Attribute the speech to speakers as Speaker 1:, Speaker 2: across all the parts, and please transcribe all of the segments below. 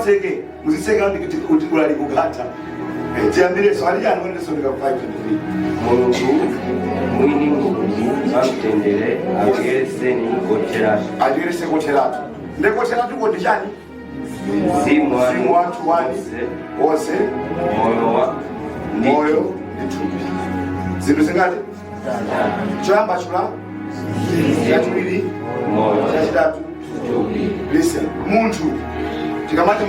Speaker 1: musatseke muzitseka kuti ulali kugata. Tiyambire swali yani wende sondeka 5:23.
Speaker 2: Mulungu mwini nguni amtendere agereseni kocheratu.
Speaker 1: Agerese kocheratu. Ndekocheratu kodi chani?
Speaker 2: Mzimu
Speaker 1: watu wani wose moyo nitupi. Zindu zingati? Choyamba chula? Chachulili?
Speaker 2: moyo
Speaker 1: Chachitatu? Listen, muntu tikamati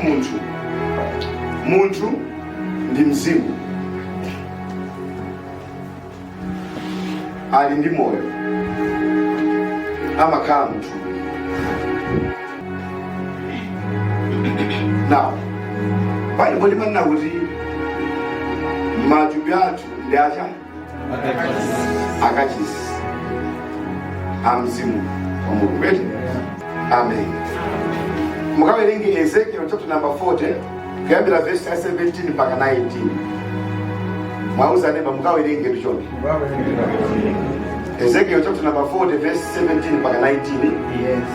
Speaker 1: muntu ndi mzimu ali ndi moyo amakhala munthu. Now Bible limanena kuti matupi athu ndi acha akachisi amzimu wa Mulungu. Amen. Mukawerenge Ezekiel chapter number 40 kuyambira verse 17 mpaka 19. Mwauza neba mukawerenge ndichoni. Ezekiel chapter number 40 verse 17 mpaka 19.
Speaker 3: Yes.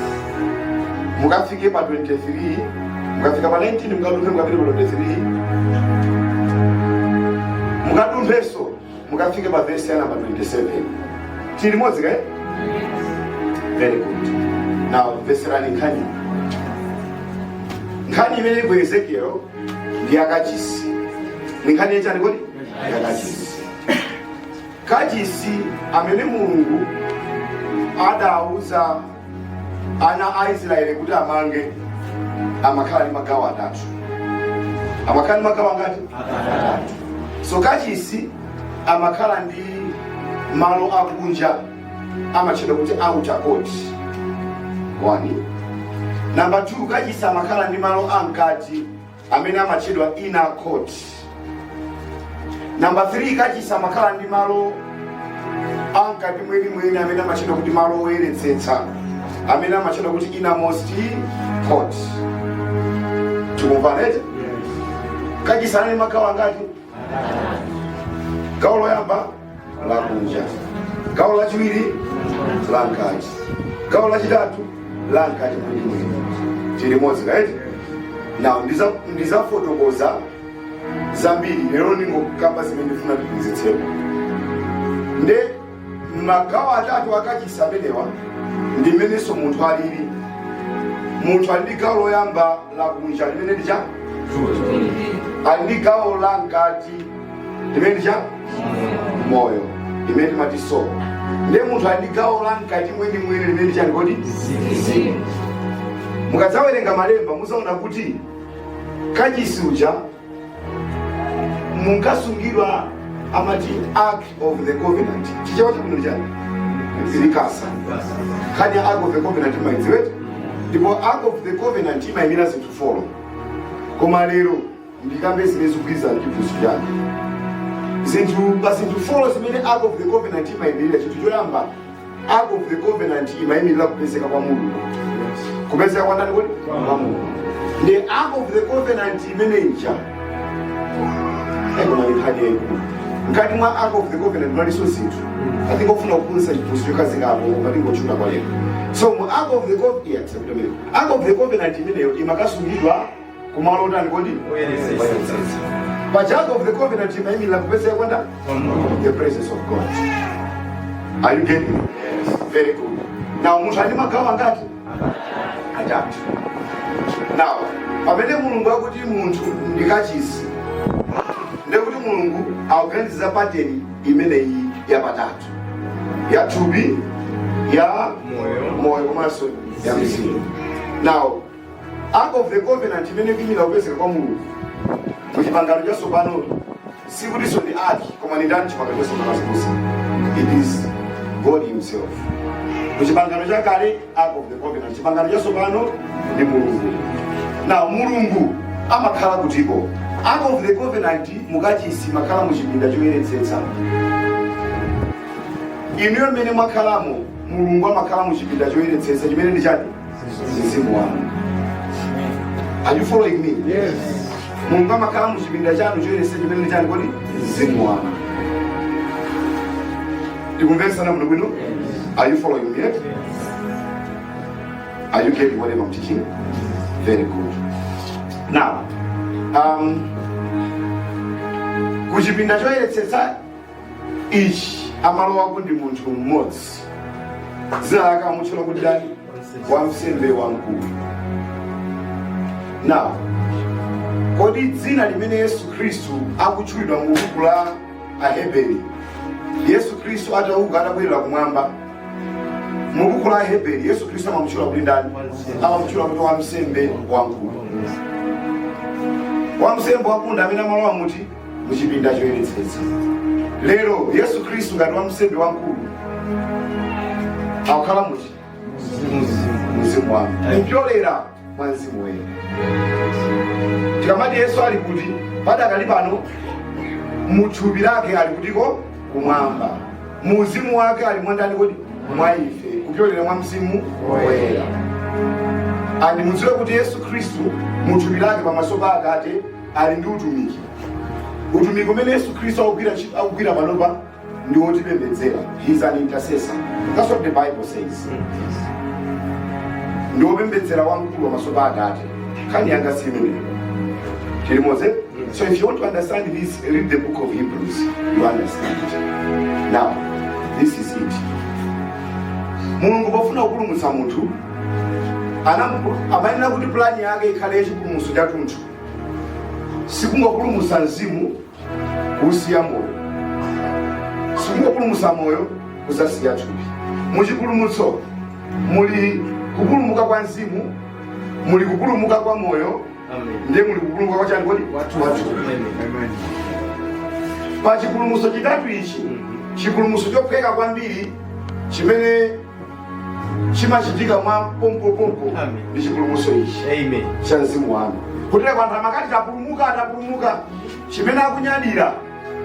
Speaker 1: Mukafike pa 23, mukafika pa 19, mukadumbe mukapita pa 23. Mukadumbeso mukafike pa verse ya number 27. Chili modzi kae? Very good. Now verse rani nkhani. Nkhani imene ku Ezekiel ndi akachisi. Nkhani yechani kodi? Akachisi. Kachisi amene Mulungu adauza ana a Israeli kuti amange amakhala ndi magawo atatu. Amakhala ndi magawo angati? Atatu. So kachisi amakhala ndi malo akunja amatchedwa kuti outer court. 1. Number 2, kachisi amakhala ndi malo ankati amene amatchedwa inner court. Number 3, kachisi amakhala ndi malo ankati mweni amene amatchedwa kuti malo oyeretsetsa amene amatchedwa kuti innermost court. Tikumva nete? Kachisi ali ndi magawo angati? Gawo loyamba lakunja, gawo lachiwiri lankati, gawo lachitatu lankati mweni. Tili modzi right? Now ndizafotokoza zambiri lero ningokamba zimene ndifuna tikuzitseko. Nde magawo atatu akachisi amenewa ndi mmenenso munthu alili. Munthu ali ndi gawo loyamba lakunja limene ndicha ali ndi gawo lankati limene ndicha moyo limene timati soul. Nde munthu ali ndi gawo lankati mweni limene ndicha ndikodi mzimu. Mukadzawerenga malemba muzaona kuti kachisi uja munkasungidwa amati Ark of the Covenant. Chichewa chikuno chani? Zilikasa. Kani Ark of the Covenant imaidziwete? Ndipo Ark of the Covenant imayimira zinthu folo. Koma lero ndikambe zimezukwiza chipusu chani. Zinthu folo zimene Ark of the Covenant imayimirira chinthu choyamba. Ark of the Covenant imayimirira kupezeka kwa Mulungu. Kupezeka kwa ndani kodi? Kwa Mulungu. The Ark of the Covenant imene ija ekona likhadi ngati mwa Ark of the Covenant maliso zinthu atingofuna kupunsa chipusu chokazikapo ngati ngochuna kwa lero. So mu Ark of the Covenant, Ark of the Covenant imeneyo imakasungidwa kumalo otani kodi? But Ark of the Covenant imayimirira kupezeka kwa ndani? The presence of God. Are you getting it? Yes. Very good. Now munthu ali magawo angati? Atatu. Now pamene Mulungu akuti munthu ndi kachisi, ndekuti Mulungu akuganiza pattern imeneyi yapatatu, ya thupi, ya moyo komanso ya mzimu. Now Ark of the Covenant imene ikimira kupezeka kwa Mulungu muchipangano chatsopano sikutinso ndi ark koma ndi ndani chipangano chatsopano? It is God himself. Muchipangano chakale Ark of the Covenant, chipangano chatsopano ndi Mulungu. Now Mulungu amakhala kutiko. Ark of the Covenant mukachisi makhala muchipinda choyeretsetsa. Inuyo mmene mwakhalamo Mulungu amakhala muchipinda choyeretsetsa chimene ndi chani? Mzimu wanu. Are you following me?
Speaker 3: Yes.
Speaker 1: Mulungu amakhala muchipinda chanu choyeretsetsa chimene ndi chani kodi? Mzimu wanu. Tikumvetsana muno bwino? Are you following me? Yes. Are you getting what I'm teaching? Very good. Now, kuchipinda choyeretsetsa ichi amalowa kuti munthu mmodzi, dzina lake amutchula kuti ndani? Wansembe wamkulu. Now, kodi dzina limene Yesu Khristu akutchulidwa mu buku la Aheberi, Yesu Khristu atauka atabwerera kumwamba, mu buku la Aheberi Yesu Khristu amamutchula kuti ndani? Amamutchula kuti wansembe wamkulu. Wansembe wamkulu amene amalowa muti muchipinda choyeretsetsa. Lero Yesu Khristu ngati wansembe wamkulu akukhala muti mzimu wanu, mpyolera mwa mzimu woyera. Tikamati Yesu ali kuti padakali pano, muthupi lake ali kutiko kumwamba, muzimu wake ali mwandani kodi? Mwa ife, kupyolera mwa mzimu woyera. Andi mudziwe kuti Yesu Khristu muthupi lake pamaso pa Atate ali ndi utumiki. Utumiki umene Yesu Khristu akugwira panopa ndi wotipembedzera. He is an intercessor. That's what the Bible says. Ndi wopembedzera wamkulu pamaso pa Atate. Kani yanga simene. Tilimoze? So if you want to understand this, read the book of Hebrews. You understand it. Now, this is it. Mulungu pofuna kupulumutsa munthu, amayenera kuti plani yake ikhale chipulumutso cha thunthu. Sikungopulumutsa mzimu kusiya moyo, sikungopulumutsa moyo kusasiya thupi. Muchipulumutso muli kupulumuka kwa mzimu, muli kupulumuka kwa moyo, ndiye muli kupulumuka kwa chani kodi? Pa chipulumutso chitatu ichi, chipulumutso chophweka kwambiri chimene chimachitika mwa pompo ndi chipulumutso ichi cha mzimu wanu. Kutile kwa anthu amakati tapulumuka, chimene akunyadira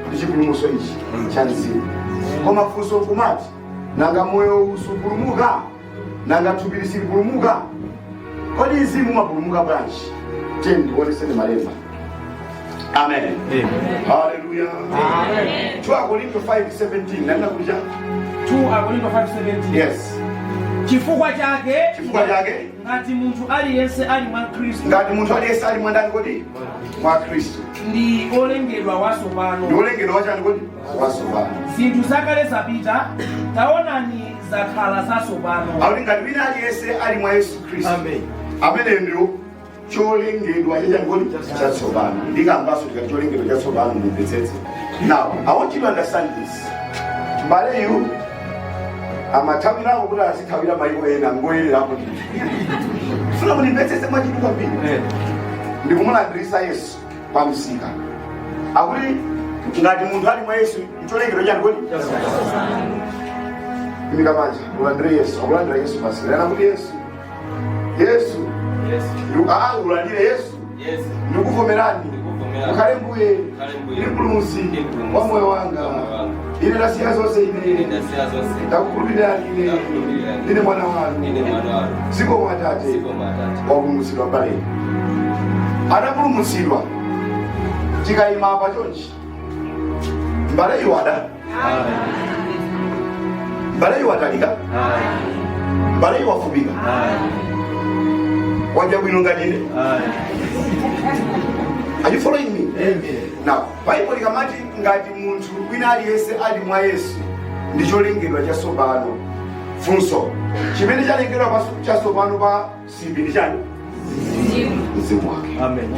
Speaker 1: ndi chipulumutso ichi cha mzimu. Koma funso kumati, nanga moyo usupulumuka, nanga thupi lisipulumuka, kodi mzimu mapulumuka bwanji? Tiyeni ndikuoneseni malemba. Amen. Hallelujah. Amen. 2 Korinto 5:17. Nani nakuja?
Speaker 3: 2 Korinto 5:17.
Speaker 1: Yes.
Speaker 3: Chifukwa chake
Speaker 1: ngati
Speaker 3: munthu aliyense ali mwa Khristu,
Speaker 1: ngati munthu aliyense ali mwandani kodi? Mwa Khristu,
Speaker 3: ndi olengedwa watsopano.
Speaker 1: Ndi olengedwa wachani kodi? Watsopano.
Speaker 3: Zinthu zakale zapita, taonani zakhala zatsopano.
Speaker 1: Akuti ngati wina aliyense ali mwa Yesu Khristu, amene ndiyo cholengedwa chachani kodi? Chatsopano. Ndikambaso tikati cholengedwa chatsopano mumvetsetse. Now, I want you to understand this. Mbale yu amathawira kuti azithawira mayiko ena ngoyerera kuti funa munimvetsese mwachitu kwambiri. Ndikumulandirisa Yesu pamsika, akuti ngati munthu ali mwa Yesu cholengedwa chani kodi? Imika manja ulandire Yesu, akulandira Yesu pasika. Ana kuti Yesu ulandire Yesu, ndikuvomerani ukhale mbuye ndi mpulumutsi wa moyo wanga. Ine ndasiya zonse, ine ndakukhulupirira, ine mwana wanu. Zikomo Atate wapulumutsidwa mbale. Adapulumutsidwa tikayima apa chonchi, mbale iwada, mbale iwatalika, mbale iwafubika, wajja bwino nganyine. Are you following me? Amen. Now, Bible likamati ngati munthu wina aliyense ali mwa Yesu ndi cholengedwa chatsopano. Funso, chimene chalengedwa chatsopano pa simbi ndi chani? Mzimu wake.
Speaker 3: Amen.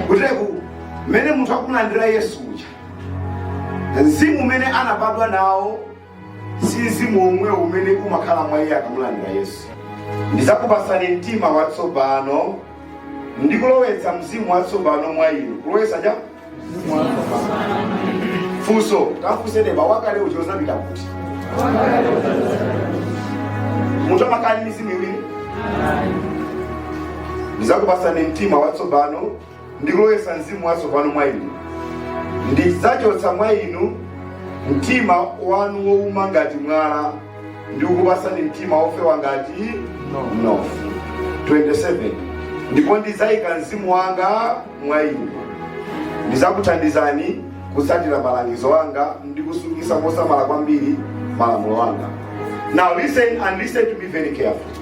Speaker 1: Kuteku mmene munthu akulandira Yesu uja, mzimu umene anabadwa nawo si mzimu omwe umene umakhala mwa iye akamulandira Yesu. Ndizakupasani mtima watsopano, ndikulowetsa mzimu watsopano mwa inu. Kulowetsa ja? Funso, tafunsene wakale uja uzapita kuti? Munthu amakali mizimu iwiri? Ndizakupasani mtima watsopano, ndikulowetsa mzimu watsopano mwa inu. Ndidzachotsa mwa inu mtima wanu wowuma ngati mwala, ndikukupasani mtima wofewa ngati mnofu. 27. Ndipo ndidzayika mzimu wanga mwa inu, ndidzakuthandizani kutsatira malangizo anga ndi kusungitsa mosamala kwambiri malamulo anga. Now listen and listen to me very carefully.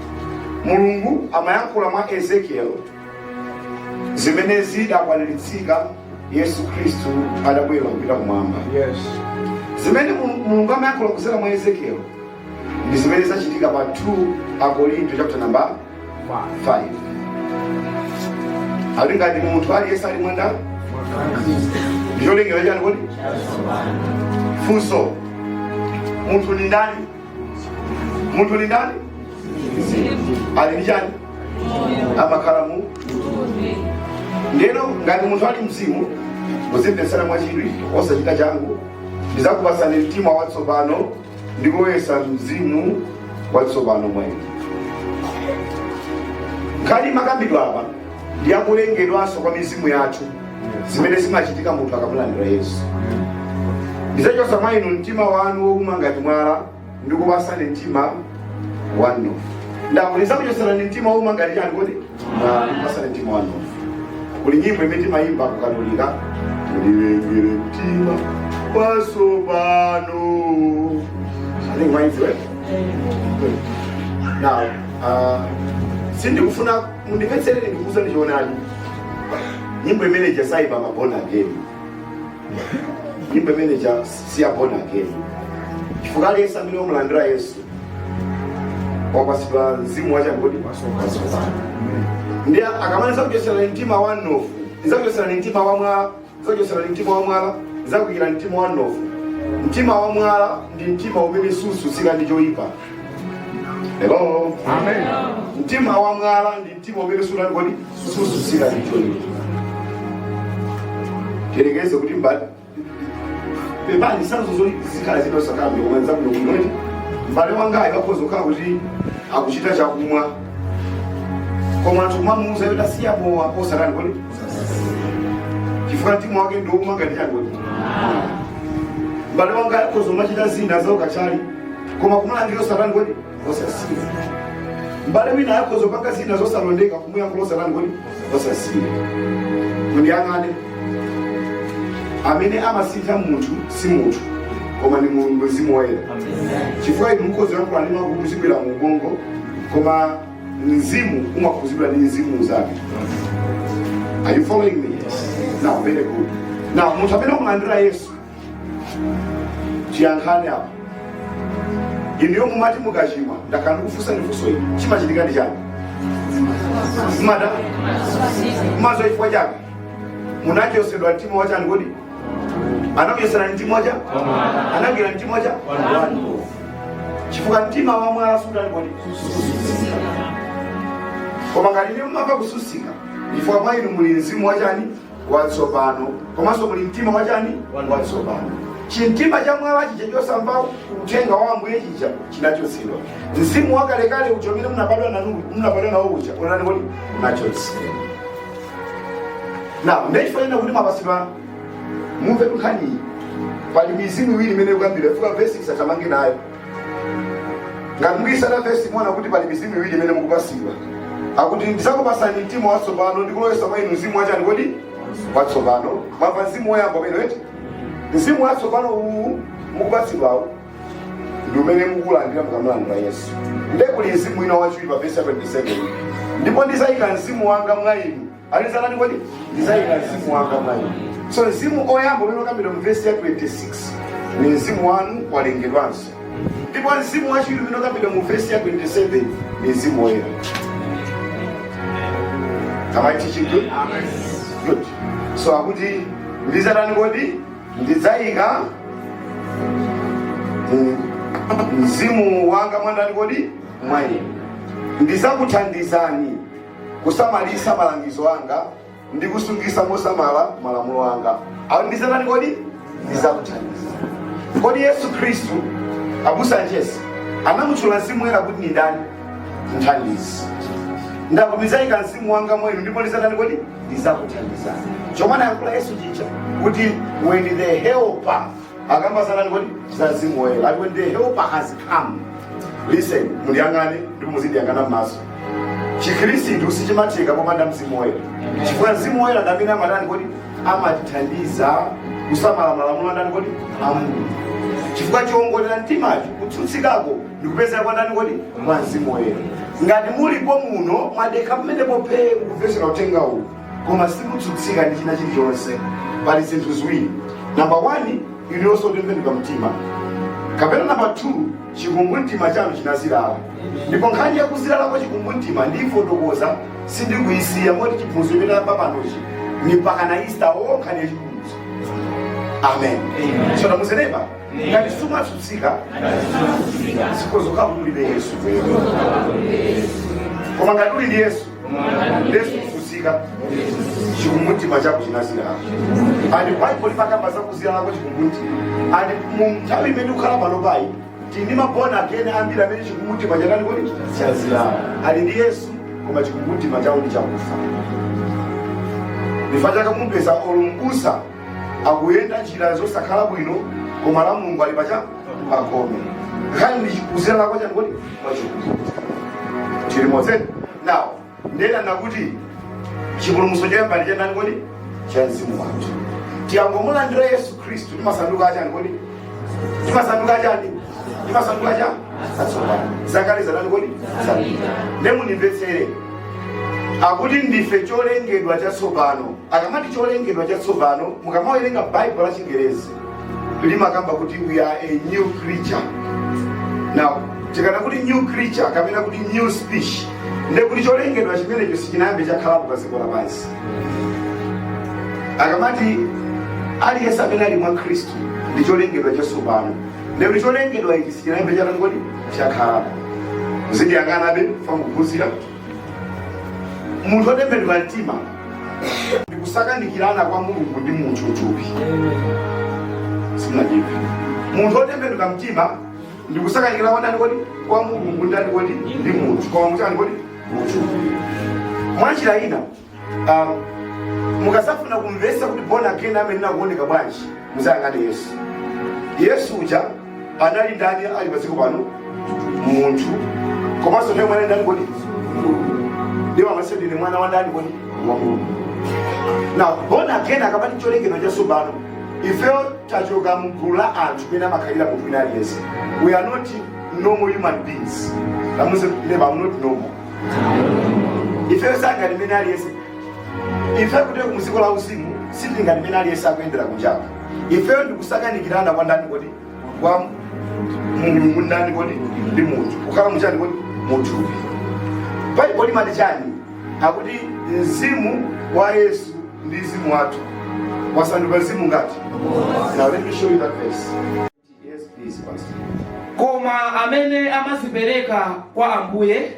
Speaker 1: Mulungu amayankhula mwa Ezekiel zimene zidakwaniritsidwa Yesu Khristu adabwera kupita kumwamba. Zimene Mulungu amayankhula kusera mwa Ezekiel ndi zimene zachitika pa 2 Korinto chapter number 5. Ali ngati munthu aliyense ali mwanda ndiyolengera chani kodi funso, munthu ni ndani? Munthu ni ndani? Ali ndi chani? Amakhala mu ndeno ngati munthu ali mzimu muzimvetsera mwachidwi osachita changu, ndizakupasani mtima watsopano ndikuwesa mzimu watsopano mwene. Nkhani makambidwa apa ndiyakulengedwanso kwa mizimu yathu zimene zimachitika munthu akamulandira Yesu. Ndizachosa mwa inu mtima wanu wowuma ngati mwala ndikupasani mtima wanu. Ndizakuchosani mtima wowuma ngati chani kodi? Ndikupasani mtima wanu. Kuli nyimbo imene timayimba kukatolika, mulilengere mtima watsopano. I think mine's right. Now, sindikufuna mundipetsere ndikuuza ndichionani. Nyimbo imene jasaiba born again. Nyimbo imene siya born again. Chifukwa Yesu amene omulandira Yesu wapasidwa mzimu wacha ngodi watsopano. Ndiye akamanisa kuchosera mtima wanofu, izakuchosera mtima wa mwala, izakuchosera mtima wa mwala, izakuyira mtima wanofu. Mtima wa mwala ndi mtima umene sususika ndi choyipa. Hello. Amen. Mtima wa mwala ndi mtima umene sula ngodi sususika ndi choyipa. Kerekeze kuti bebani sanzo zikhala zino sakambi kumanza kunokunoti mbale wangayi bakhoza kukhala kuti akuchita chakumwa koma anthu kumamuuza yoti asiya mowa osatani kodi chifukwa mtima wake ndiwuma ngati chani kodi. Mbale wangayi akhoza kumachita zina zaukachali koma kumulandira osatani kodi osasiya. Mbale wina akhoza kupanga zina zosalondeka kumuyankhula osatani kodi osasiya. Mundiyang'ane, amene amasintha munthu si munthu koma ni Mulungu mzimu woyera. Chifukwa inu mukhoza kuyankhula ndi mawu kuzibwera mu ubongo koma mzimu umakhuzidwa ndi mzimu zake. Are you following me? Now, very good. Now, munthu amene umulandira Yesu tiyankhane apa. Iniyo mumati mukachimwa ndakhala ndikufunsa ndifunso ili chimachitika ndi chani? Mada? Mazo chifukwa chake munachosedwa mtima wachani kodi? Anakuchosera mtima wacha? Anagwira mtima wacha? Chifukwa mtima wa mwala sudani kodi? Koma ngati ndiye mumamva kususika chifukwa mwa inu muli mzimu wachani? Watsopano. Komanso muli mtima wachani? Watsopano. Chimtima cha mwala chichechosa mbao uthenga wa Ambuye chicha chinachosedwa. Mzimu wakalekale uchomene munabadwa nawo ucha unani kodi? Unachosedwa. Now, ndechifana kuti mapasidwa mumve nkhani pali mizimu iwiri imene ikuyambira fuka verse isatamange nayo. Ngati mukisana verse mwana kuti pali mizimu iwiri imene mukupasidwa. Akuti ndizakupasani mtima watsopano ndikulowesa mwa inu mzimu wachani kodi? Watsopano. Mwamva mzimu woyamba umene weti? Mzimu watsopano uwu mukupasidwawo ndi umene mukulandira mukamulandira Yesu. Ndekuli mzimu ina wachiwiri pa verse 27. Ndipo ndizayika mzimu wanga mwa inu. Alizalani kodi? Ndizayika mzimu wanga mwa inu. So mzimu oyamba umene ukambira mu verse 26 ni mzimu wanu walengedwanso. Ndipo mzimu wachiwiri umene ukambira mu verse 27 ni mzimu woyera. Am I teaching good? Amen. Good. So akuti ndizalani kodi? Ndizayika mzimu wanga mwandani kodi? Mwa inu. Ndizakuthandizani kusamalisa malangizo anga ndikusungisa mosamala malamulo anga. Awo ndizalani kodi? Ndizakuthandiza. Kodi Yesu Khristu abusa njesi anamutchula mzimu woyera kuti ni ndani? Mthandizi. Ndakumizayika mzimu wanga mwa inu ndipo ndizalani kodi? Ndizakuthandizani. Chomwe anayankhula Yesu chicha kuti when the helper akamba zalani kodi? Za mzimu woyera. When the helper has come. Listen, muliyangane ndipo muzindiyangana m'maso. Chikhristu sichimatheka popanda mzimu woyera. Chifukwa mzimu woyera ndamene amatani kodi? Amatithandiza kusamala malamulo andani kodi? Amulungu. Chifukwa chiongolera mtimacho kutsutsikako ndikupezera kwa ndani kodi? Mwa mzimu woyera. Ngati mulipo muno mwadekha pamene pophe kuvesera uthenga uwu koma simutsutsika ndi china chilichonse. Pali zinthu ziwiri. Number 1, inonso tembenuka mtima. Kapena number 2, chikumbumtima chanu chinazilala. Ndipo nkhani yakuzilala kwa chikumbumtima ndifotokoza sindikuyisiya moti chiphunziro chimene papanochi mipaka na Easter nkhani yachikumbutso. Amen. So tamuzenepa ngati sumatsutsika sikozokhala kuti Yesu. Koma ngati uli ndi Yesu kutsutsika chikumbumtima chako chinazilala. Andi Bible ipakamba za kuzilala kwa chikumbumtima. Andi munthawi imene ukhala pano payi tini mabona again ambira amene chikumbumtima chakani kuti chazilala. Ali ndi Yesu koma chikumbumtima chawo ndi chakufa. Ndifataka mumpeza olumbusa akuyenda njira zosakhala bwino koma la Mulungu ali pacha pakome. Nkhani ndi kuzilala kwa chani kuti kwa chikumbumtima. Chilimozeni. Now, ndena nakuti chipulumutso cha mbali chanani kuti cha mzimu wathu. Tiyangomulandira Yesu Khristu timasanduka achani kuti timasanduka chani? Timasanduka cha atsopano. Zakale zanani kuti zapita. Nemunimvetsere. Akuti ndife cholengedwa chatsopano. Akamati cholengedwa chatsopano mukamawerenga Bible la Chingerezi limakamba kuti we are a new creature. Now, tikana kuti new creature kapena kuti new species ndekuti cholengedwa chimenecho sichinayambe chakhala paziko lapansi. Akamati aliyense amene ali mwa Khristu ndi cholengedwa chatsopano. Ndekuti cholengedwa ichi sichinayambe chakhala chakhala. Muzindiyang'anabe famukuphunzira. Munthu otembenuka mtima ndikusakandikirana kwa Mulungu ndi munthu utupi. Simunajipe. Munthu otembenuka mtima ndikusakandikirana kwa ndani kwa Mulungu ndi munthu. Koma munthu ali munthu. Mwanjira ina mukasafuna kumvesa kuti born again amene nakuoneka bwanji muzayang'ane Yesu. Yesu uja anali ndani ali paziko pano munthu. Komanso ndiye mwana ndani ndiwo amasedi ni mwana wa ndani wa Mulungu. Now born again akabati cholengedwa chatsopano ifeyo tachoka mgulu la anthu pena amakhalira munthu wina aliyense. We are not normal human beings. Lamuze never, I'm not normal. Ifeyo sanga limene aliyense. Ifeyo kuti kumuziko la uzimu sitinga limene aliyense akuyendera kunjaka. Ifeyo ndikusakandikirana kwa ndani kwa Mulungu ndani ndi munthu. Kukhala muchani munthu. Bible limati chani? Akuti mzimu wa Yesu ndi mzimu wathu wasanduka mzimu ngati. Now let me show you that verse. Yes, please, Pastor.
Speaker 3: Koma amene amazipereka kwa Ambuye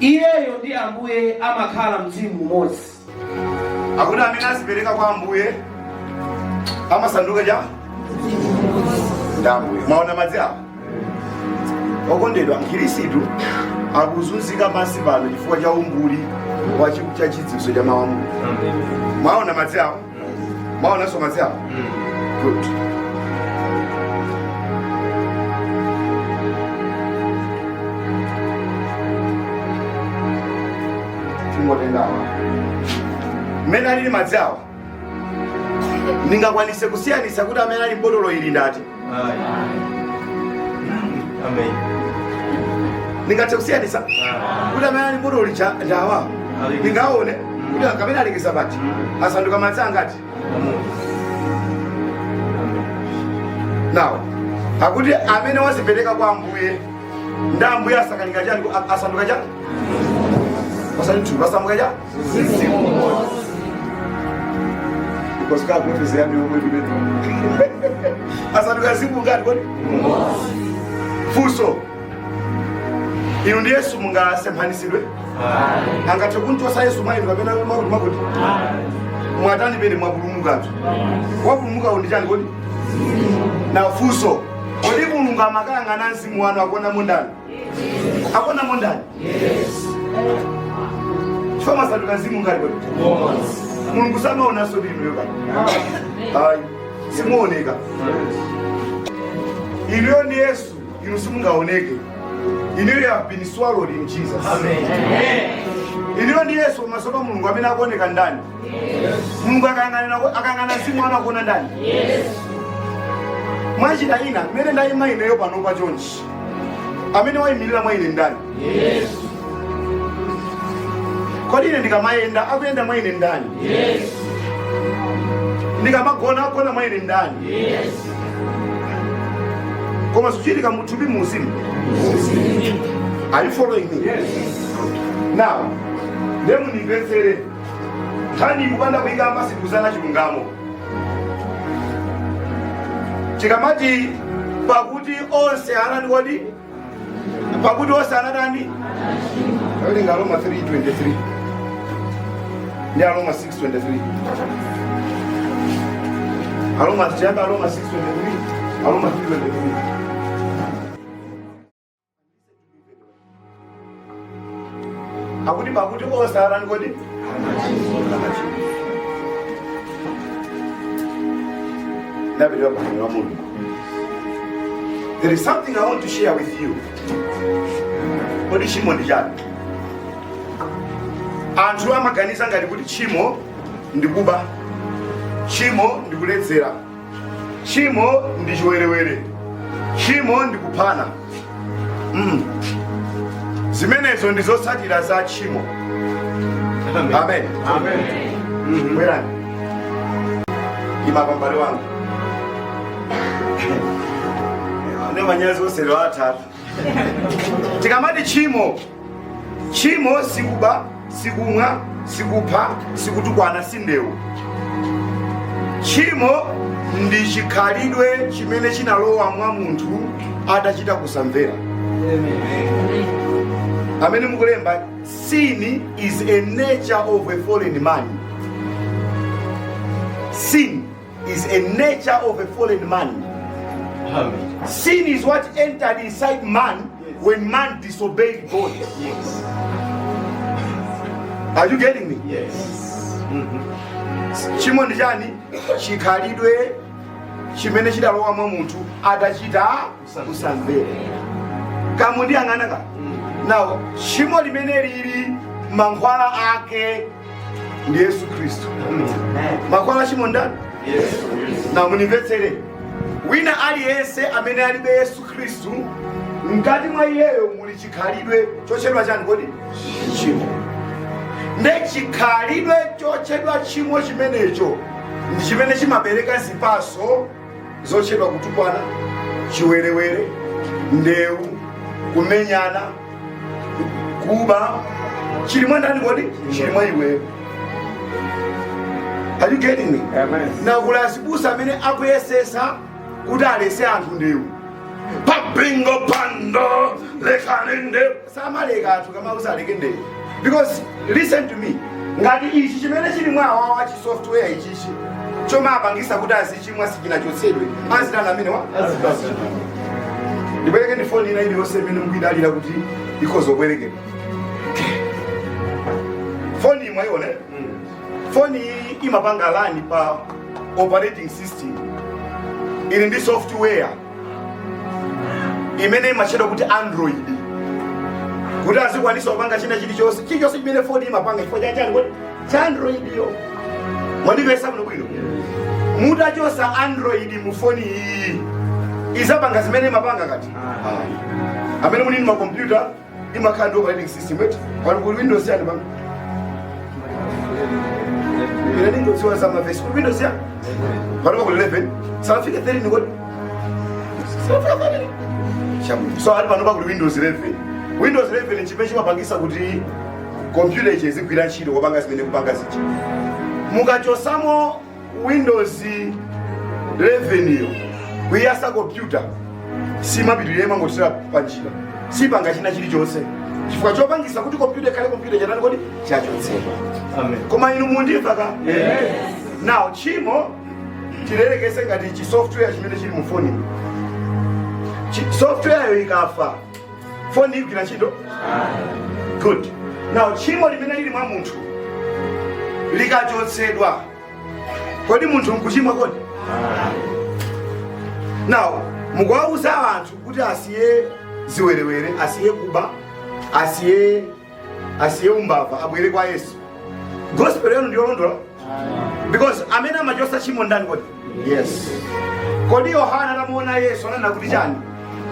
Speaker 3: iyeyo ndi Ambuye amakhala mzimu umodzi.
Speaker 1: Akuti amene azipereka kwa Ambuye amasanduka cha Ambuye. Maona madzi apo. Okondedwa Mkhristu akuzunzika pansi pano chifukwa cha umbuli cha chidziwitso cha mawu a Mulungu. Mwaona madzi apo? Mwaonanso madzi apo? Good. Tingotendawa. Mmene alili madzi awo ndingakwanise kusiyanisa kuti amene ali mbotolo ili ndati?
Speaker 2: Amen.
Speaker 1: Ningathe kusiyanisa kuti amene ali mbotolo ndawa ningaone kuti akamene alekeza pati asanduka madzi angati? Now akuti amene wazipereka kwa Ambuye ndi Ambuye asakanika chani asanduka chani? Pasamuka chani? Because God knows the end of the asanduka zimu ngati kodi? Fuso inu ndi Yesu mungasemphanitsidwe? Angathe kunchosa Yesu mwa inu kapena makuti? Mwatani pene mwapulumukatu? Wapulumuka ndi chani kodi? Na fuso kodi Mulungu amakayang'ana mzimu wanu akona mondani? Akona mondani? Yes. Chifukwa masanduka zimu ngati kodi? Mulungu samaonanso lino yoka. Hayi, simuoneka. Iliyo ndi Yesu, inu simungaoneke. Iliyo have been swallowed in Jesus. Amen. Iliyo ndi Yesu masopa Mulungu amene akuoneka ndani. Mulungu akang'ana zimu wanu akuona ndani. Yes. Mwachita ina, mmene ndayima ineyo pano pa chonchi. Amene wayimirira mwa ine ndani. Yes. Kodi ine ndikamayenda akuyenda mwa ine ndani? Yes. Ndikamagona akugona mwa ine ndani? Yes. Koma suchitika muthupi muuzimu. Are you following me? Yes. Now, lemu nimvetsere. Kani kupanda kuikamba sikuzana chilungamo. Chikamati pakuti onse anani kodi? Pakuti onse anadani? Kawili nga Roma 3:23. Ndi Roma 6:23. Roma 6:23. Roma 3:23. Akuti pakuti onse anani kodi? There is something I want to share with you. Kodi chimo ndi chani? Anthu amaganiza ngati kuti chimo ndikuba, chimo ndikuledzera, chimo ndi chiwerewere, chimo ndikuphana. Zimenezo ndizotsatira za chimo. Amen. Amen. Bwerani. Imapambale wangu. Ne manyazi oselo atatu. Tikamati chimo. Chimo sikuba, sikumwa, sikupha, sikutukwana sindewu. Chimo ndi chikhalidwe chimene chinalowa mwa munthu atachita kusamvera. Amen. Amene mukulemba, sin is a nature of a fallen man. Sin is a nature of a fallen man. Amen. Sin is what entered inside man when man disobeyed God. Yes. Are you getting me? Yes. Chimo ndi chani? Chikhalidwe chimene chidalowa mwa munthu atachita kusamvera. Kamundi ang'anaka. Now, chimo limene lili mankhwala ake ndi Yesu Kristu. Mankhwala chimo ndani? Yesu Kristu. Now munimvetsere. Wina aliyense amene alibe Yesu Kristu, ngati mwa iyeyo muli chikhalidwe chochedwa chani kodi? Chimo. Nde chikhalidwe chochedwa chimo chimenecho ndi chimene chimabereka zipatso zochedwa kutukwana, chiwerewere, ndewu, kumenyana, kuba, chilimwa ndani kodi? Chilimwa iweyo. Are you getting me? Amen. Na kulasibusa amene akuyesesa kuti alese anthu ndewu. Papingo pando lekanende. Samaleka anthu kama usaleke ndewu. Because listen to me. Ngati ichi chimene chilimwa awawa chi software ichichi choma apangisa kuti azichimwa sikina chotsedwe. Azidana amene wa? Azidana. Ndibwereke ndi phone ina ili yonse imene mukuyidalira kuti ikhozobwereke. Phone imwe ione. Phone imapanga lani pa operating system. Ili ndi software imene imachedwa kuti Android. Kuti azikwanisa kupanga china chilichonse. Chilichonse chimene phone imapanga chifukwa chachani kuti cha Android yo. Mwandipesa muno bwino. Mutachosa Android mu phone iyi. Izapanga zimene imapanga kati. Amene muli ma computer imakhala operating system eti. Pali ku Windows yani banga. Ina ningo siwa sama face ku Windows ya. Pali ku 11. Salafika 3 ni kodi. Salafika 3. Shamu. So ali pano ku Windows 11. Windows 11 ni chimene chimapangisa kuti computer ichi izigwira ntchito kopanga zimene kupanga zichi. Mukachosamo Windows 11 yo. Kuyasa computer simapitire mangotira panjira sipanga china chilichonse chifukwa chopangisa kuti computer kale computer chanani kodi chachotsedwa. Amen. Koma inu mundimva ka? Yes. Now chimo chilelekese ngati chi software chimene chili mu phone. Software yo ikafa phone igwira ntchito? Good. Now chimo limene lili mwa munthu likachotsedwa kodi munthu nkuchimwa kodi? Now, mukawauza abantu kuti asiye ziwerewere, asiye kuba, asiye umbava, abwere kwa Yesu. Gospel yanu ndiyo londola? Because amene amachosa chimo ndani kodi? Yes. Kodi Yohana anamuona Yesu ananena kuti chani?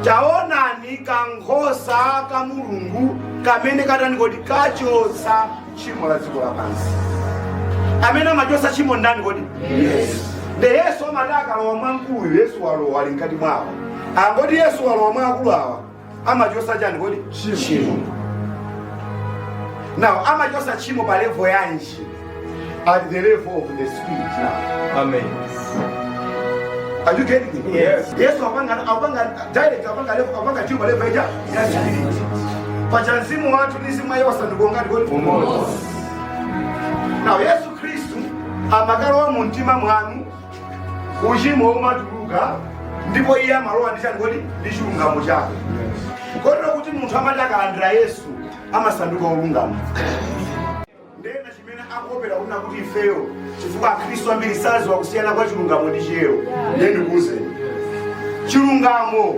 Speaker 1: Taonani kankhosa ka Mulungu kamene katani kodi kachosa chimo la dziko lapansi. Amene amachosa chimo ndani kodi? Yesu. De Yesu amataka lowa mwankulu, Yesu walowa ali mkati mwawo. Angoti Yesu walowa mwankulu awa amachosa chani kodi? Chimo. Now amachosa chimo pa level yanji? At the level of the spirit now.
Speaker 2: Amen.
Speaker 1: Are you getting me? Yes. Yesu apanga direct apanga chimo level ya spirit. Pachanzimu watu nisimu yosa ndugongati kodi? Now Yesu Kristu amakalowa mu mtima mwanu uchimo umatuluka ndipo iye amalowa ndi chani kodi? Ndi chilungamo chake. Kotero kuti munthu amataka andira Yesu amasanduka olungama. Ndena chimene akopera kuna kuti ifeyo chifukwa Khristu ambiri saziwa kusiyana kwa chilungamo ndi chiyero. Ndikuuze. Chilungamo,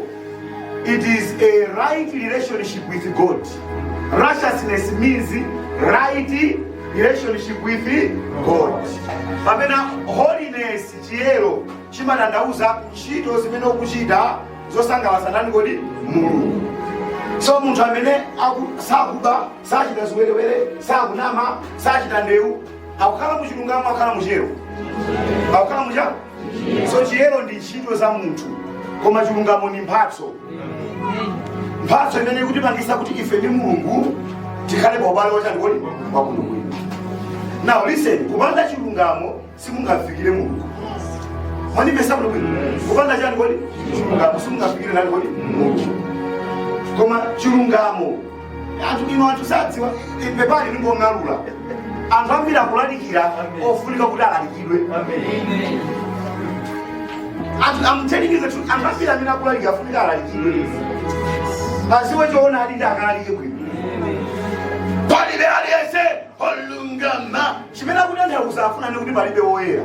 Speaker 1: it is a right relationship with God. Righteousness means right relationship with God. Pamena holiness chiyero chimatandauza ntchito zimene ukuchita zosangalatsa ndani kodi? Mulungu. So munthu amene sakuba, sachita ziwerewere, sakunama, sachita ndewu, akukhala mu chilungamo, akukhala mu chiyero. Akukhala mu chiyero. So chiyero ndi ntchito za munthu, koma chilungamo ni mphatso. Mphatso imene ikutipangisa kuti ife ndi Mulungu tikhale pa ubale wachani kodi? Wabwino. Now listen, kupanda chilungamo simungafikire Mulungu. Mwanimvesa bwino. Kupanda chani kodi? Chilungamo simungafikire nani kodi? Mulungu. Koma chilungamo anthu ino anthu sadziwa pepani ndingong'alula anthu ambiri akulalikira ofunika kuti alalikidwe. I'm telling you the truth. Anthu ambiri amene akulalikira afunika alalikidwe. Asiwe choona ali ndi akalalike bwino. Palibe aliyese olungama chimene akutanthauza afuna ndi kuti palibe woyera.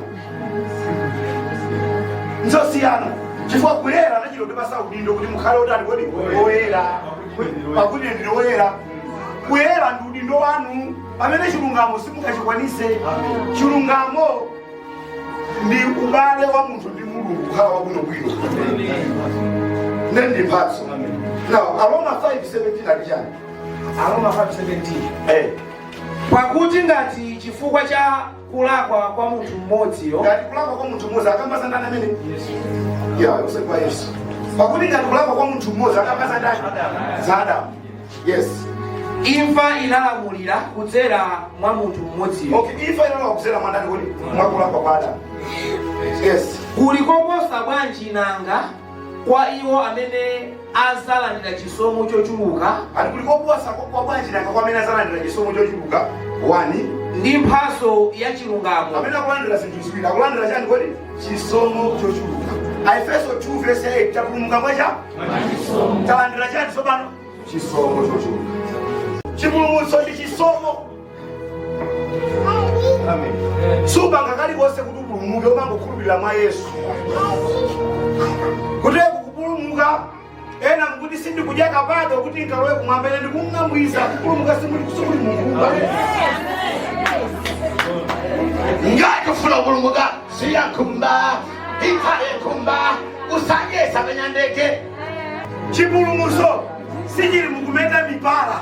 Speaker 1: Nzosiyana chifukwa kuyera nachilo ndipasa udindo kuti mukhale utali kodi woyera. Pakuti ndili woyera. Kuyera ndi udindo wanu pamene chilungamo simungachikwanise. Chilungamo ndi ubale wa munthu ndi Mulungu kukhala wabwinobwino. Ndi mphatso. Now Aroma 5:17 ali chani?
Speaker 3: Aroma 5:17. Pakuti ngati chifukwa cha kulakwa kwa munthu mmodziyo,
Speaker 1: ngati kulakwa kwa munthu mmodzi akambaza ndani amene? Yesu. Yeah, yose kwa Yesu. Pakuti ngati kulakwa kwa munthu mmodzi akambaza ndani? Za Adamu. Yes.
Speaker 3: Imfa inalamulira kudzera mwa munthu mmodziyo.
Speaker 1: Okay, imfa inalamulira kudzera mwa ndani kodi? Mwa kulakwa kwa Adamu. Yes.
Speaker 3: Kulikoposa bwanji nanga kwa iwo amene azalandira chisomo chochuluka.
Speaker 1: Ali kulikoposa kwa bwanji nanga kwa amene azalandira chisomo chochuluka. Wani
Speaker 3: ndi mphatso ya chilungamo.
Speaker 1: Amene akulandira zinthu ziwiri. Akulandira chani kodi? Chisomo chochuluka. Efeso 2:8 tapulumuka mwacha? Chisomo. Talandira chani tsopano? Chisomo chochuluka. Chipulumutso ndi chisomo. Amen. Suba ngakali wose kuti upulumuke umangokhulupirira mwa Yesu. Kuti kupulumuka ena kuti sindikudyaka bado kuti nkalowe kumwamba ine ndikung'ambwiza kupulumuka simuli kusukuli Mulungu. Ngati ufuna kupulumuka siyakhumba ikhale khumba usanyesa kanyandeke. Chipulumutso sichili mukumeta mipala,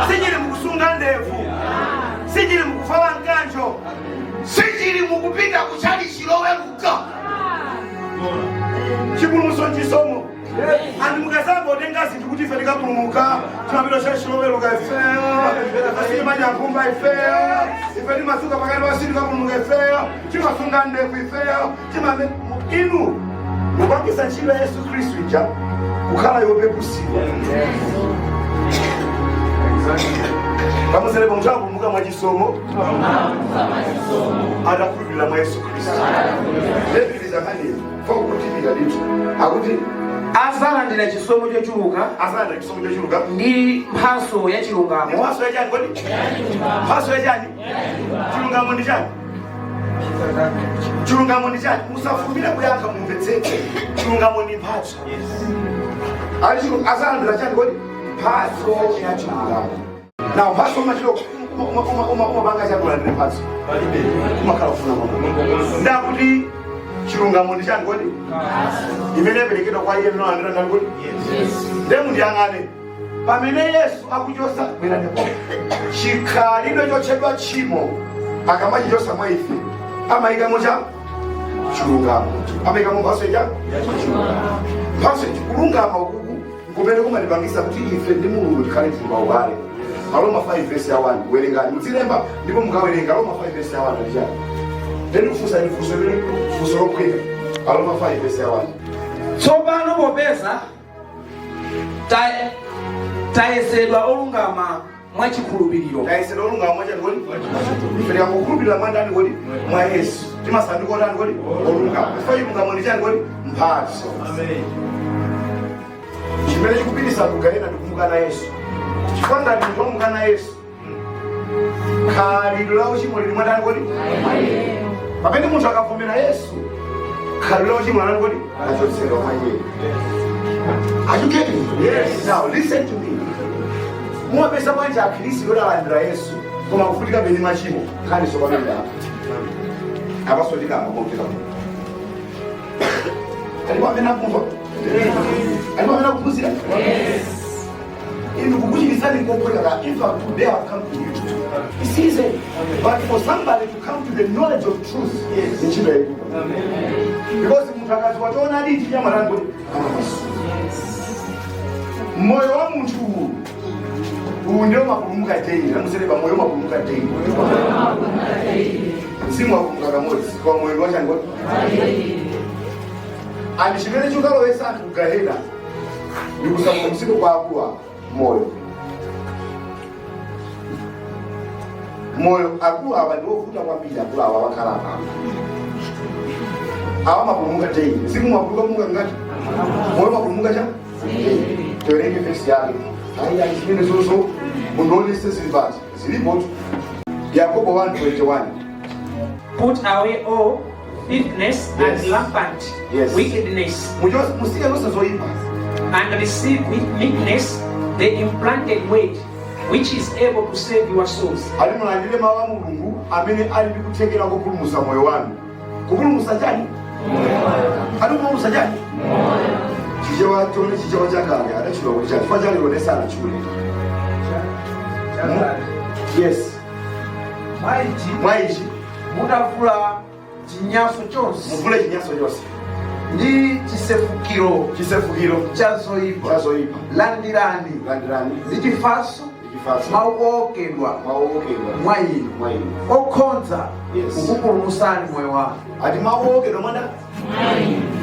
Speaker 1: sichili mukusunga ndevu, sichili mukuvala mkanjo, sichili mukupita kuchali chiloweruka. Chipulumutso nchisomo. Andi mukasamba otenga zinthu kuti ife tikapulumuka timapita cha chiloweruka ifeyo, asili manyankumba ifeyo, ife timasuka pakati wasili kapulumuka ifeyo, timasunga ndevu ifeyo, inu mupangisa ntchito ya Yesu Khristu ija kukhala yopepusidwa. Pamuselepa munthu akupulumuka mwa chisomo adakhulupirira mwa Yesu Khristu. Ndepitiriza kanini fokutilira litu akuti
Speaker 3: azalandira chisomo chochuluka.
Speaker 1: Azalandira chisomo chochuluka
Speaker 3: ndi mphatso ya chilungamo.
Speaker 1: Mphatso ya chani kodi? Mphatso ya chani? Chilungamo ndi chani? Chilungamo ndi chani? Musafumire kuyankha mumvetsetse. Chilungamo ndi mphatso. Azalandira chani kodi? Mphatso ya chilungamo. Now mphatso machilo umapanga chani kulandira mphatso? Umakhala kufuna Mulungu. Ndakuti chilungamo ndi chani kodi? Imene iperekedwa kwa iye mnolandira ndani kodi? Ndemu ndiyang'ane. pamene Yesu akuchosa bwera ndipo chikhalidwe chotchedwa tchimo akamachichosa mwa ife amayikamo cha chilungamo, amayikamo mphatso ija mphatso kulungama ukuku kumene kumatipangisa kuti ife ndi Mulungu tikhale tili paubale. Aroma 5 verse ya 1 werengani muzilemba ndipo mukawerenga Aroma 5 verse ya 1 alijani then kufusa fuso lokwera Aroma 5 verse ya 1.
Speaker 3: Tsopano popeza tayesedwa olungama mwa chikhulupiriro.
Speaker 1: Tayesedwa olungama mwa chani kodi? Ife tikamukhulupirira mwa ndani kodi? Mwa Yesu. Timasandika ndani kodi? Olungama. Ife chilungamo ndi chani kodi? Mphatso. Amen. Chimene chikupitisa kugayena ndikumukana Yesu. Chifanda ndi kumukana Yesu. Khalidwe la uchimo lili mwa ndani kodi? Pamene munthu akavomera Yesu, khalidwe la uchimo la ndani kodi? Achotsedwa mwa Iye. Are you getting it? Yes. Now listen to me. Mwapesa manja akhristu yodalandira Yesu koma kufutika beni machimo khani sokwamenda abasodika ngomukira alipo amena kumva alipo amena kupuzira inu kukuchilisani kokweka if I today have come to you it's easy but for somebody to come to the knowledge of truth yes amen because mutakazi wataona liti nyama rangu moyo wa mtu ndio mapumuka tena namuseleba moyo mapumuka tena msimu wa kumukaka moti kwa moyo wacha ngoti andishimene chukalo wesa kugaheda ndikusaba msimu kwa akuwa moyo akuwa abantu ofuta kwambira kula awakala awa mapumuka tena msimu wa kumukaka ngati moyo mapumuka cha tuerenge face yake haya ishimene zozo mundoliste zilibati zilipo Yakobo 1:21.
Speaker 4: Put away all filthiness and rampant wickedness, and receive with meekness the implanted word, which is able to save your souls.
Speaker 1: Alimulandile mawa Mulungu amene ali kutekera kupulumusa moyo wanu. Kupulumusa jani? Kupulumusa jani? Chichewa tone chichewa chakale adachula kuti chani fajali onesa anachule. Yes. Mwaiji
Speaker 3: mutavula chinyaso chonse.
Speaker 1: Muvule chinyaso chonse.
Speaker 3: Ndi chisefukiro chazoyipa. Landirani. Zichifaso. Mauokedwa mwa inu okhonza kukupulumusani moyo wanu.
Speaker 1: Ati mauokedwa mwanda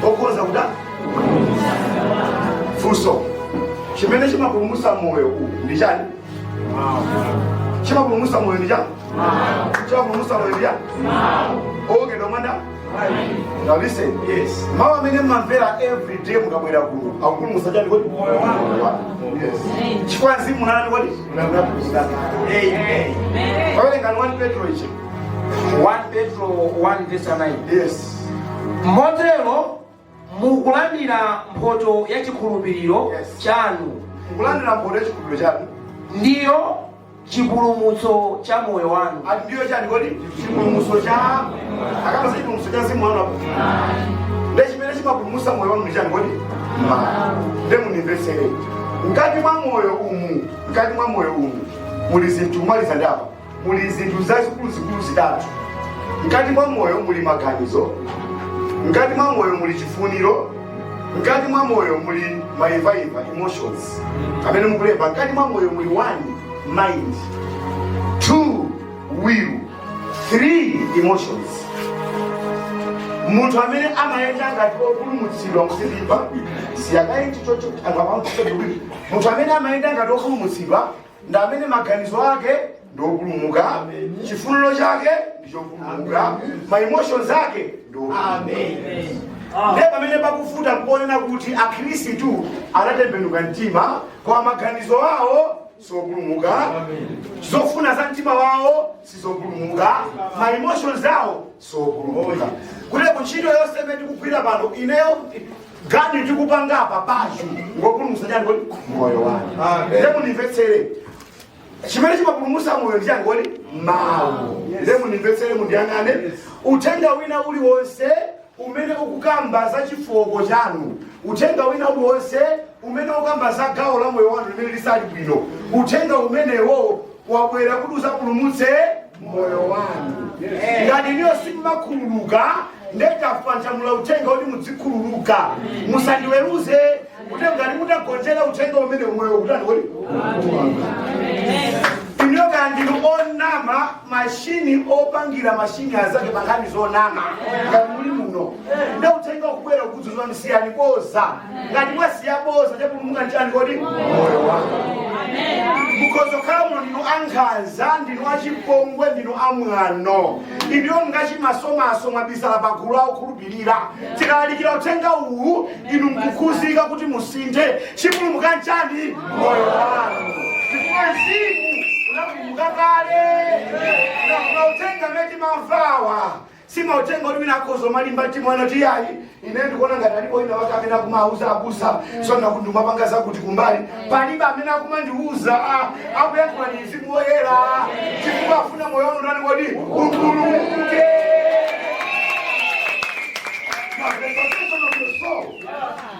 Speaker 1: okhonza kuda fuso chimene chimapulumusa moyo uwu ndi chani? Chimapulumusa moyo ndi chani? Chimapulumusa moyo ndi chani? Okedwa mwanda. Now listen, yes. Mawa mene mamvera every day mukabwera kuno akupulumusa chani kodi? Yes. Chikwanzi munani kodi? Amen. Amen. 1 Petro 1 verse 9. Yes.
Speaker 3: Motero mukulandira mphoto ya chikhulupiriro chanu.
Speaker 1: Mukulandira mphoto ya chikhulupiriro chanu
Speaker 3: ndiyo chipulumutso cha moyo wanu.
Speaker 1: Ati ndiyo chani kodi? Chipulumutso cha akama sisi chipulumutso cha simu wanu. Ndechi chimene chimapulumusa moyo wanu ndi chani kodi? Ndemu nimvesere. Ngati mwa moyo umu muli zinthu mwaliza ndapa. Muli zinthu zazikulu zitatu. Ngati mwa moyo muli maganizo, ngati mwa moyo muli chifuniro, ngati mwa moyo muli maivaiva emotions. Amene mukulemba ngati mwa moyo muli 1 mind, 2 will, 3 emotions. Munthu amene amayenda ngati opulumutsidwa muzimba siyakaiti chocho angapamutsidwa. Munthu amene amayenda ngati opulumutsidwa ndi amene maganizo ake ndopulumuka, chifuniro chake ndichopulumuka, ma emotions ake ndopulumuka. Ndiye pamene pakufuta kuonena kuti akhristu anatembenuka mtima kwa maganizo awo sopulumuka, zofuna za mtima wawo sizopulumuka, ma emotions awo sopulumuka. Kule kuntchito yonse imene tikugwira pano ineyo gadi tikupanga apa pacho ngopulumusa chani kodi? Moyo wanu. Ndiye munimvetsere. Chimene chimapulumusa moyo ndi chani kodi? Mawu. Ndiye munimvetsere mundiyang'ane. Uthenga wina uliwonse umene ukukamba za chifoko chanu, uthenga wina uliwonse umene ukamba za gawo la moyo wanu limene lisali bwino. Uthenga umenewo wabwera kuti usapulumutse moyo wanu. Ngati niyo simumakhululuka ndekafanthamula uthenga oti mudzikhululuka. Musandiweruze kuti ngati mutagonjera uthenga umene moyo kutani kodi. Iniyo kandi onama mashini opangira mashini azake pangani zonama ngati muli muno nde uthenga kubwera kudzuzwa msiyani boza ngati mwasiya boza chapulumuka nchani kodi moyo wanu. Mukozo khala muno ndinu ankhanza ndinu achipongwe ndinu amwano iniyo ngachimasomaso mwabisala pagulu aokhulupirira tikalalikira uthenga uwu inu mkukhuzika kuti musinthe chipulumuka nchani moyo wanu. Mzimu unakale na utenga meti mafawa sima utenga uli minakozo malimba timwana tiyayi ine ndikuona ngati alipo ina waka amene akumauza abusa so nakunduma pangaza kuti kumbali paliba amene akumandiuza akuyankhula ni mzimu woyera chifukwa afuna moyo wanu ndani kodi ukhululuke.